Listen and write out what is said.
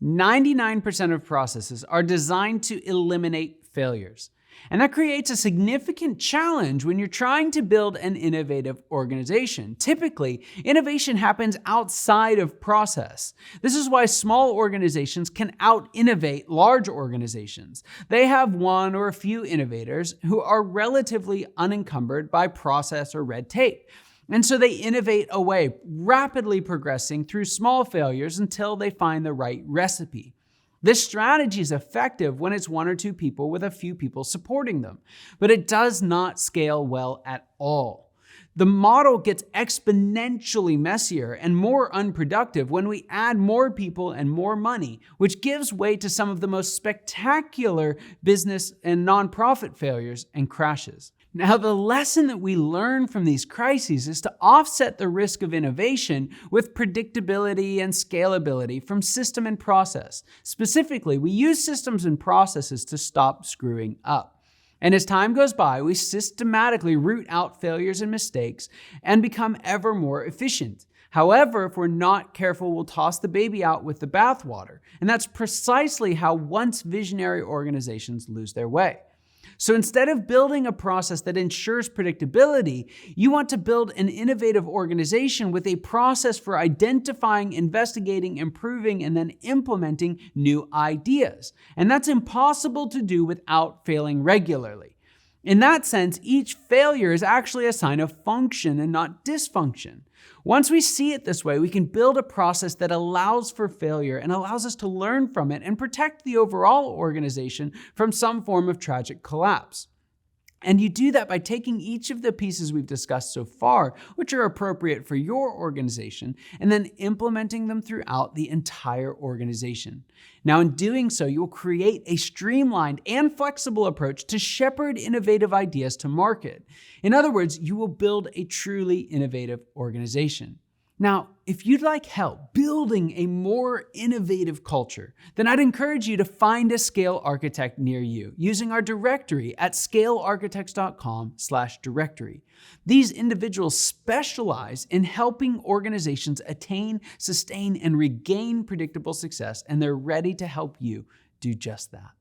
99% of processes are designed to eliminate failures. And that creates a significant challenge when you're trying to build an innovative organization. Typically, innovation happens outside of process. This is why small organizations can out-innovate large organizations. They have one or a few innovators who are relatively unencumbered by process or red tape. And so they innovate away, rapidly progressing through small failures until they find the right recipe. This strategy is effective when it's one or two people with a few people supporting them, but it does not scale well at all. The model gets exponentially messier and more unproductive when we add more people and more money, which gives way to some of the most spectacular business and nonprofit failures and crashes. Now, the lesson that we learn from these crises is to offset the risk of innovation with predictability and scalability from system and process. Specifically, we use systems and processes to stop screwing up. And as time goes by, we systematically root out failures and mistakes and become ever more efficient. However, if we're not careful, we'll toss the baby out with the bathwater. And that's precisely how once visionary organizations lose their way. So instead of building a process that ensures predictability, you want to build an innovative organization with a process for identifying, investigating, improving, and then implementing new ideas. And that's impossible to do without failing regularly. In that sense, each failure is actually a sign of function and not dysfunction. Once we see it this way, we can build a process that allows for failure and allows us to learn from it and protect the overall organization from some form of tragic collapse. And you do that by taking each of the pieces we've discussed so far, which are appropriate for your organization, and then implementing them throughout the entire organization. Now, in doing so, you'll create a streamlined and flexible approach to shepherd innovative ideas to market. In other words, you will build a truly innovative organization. Now, if you'd like help building a more innovative culture, then I'd encourage you to find a Scale Architect near you using our directory at scalearchitects.com/directory. These individuals specialize in helping organizations attain, sustain, and regain predictable success, and they're ready to help you do just that.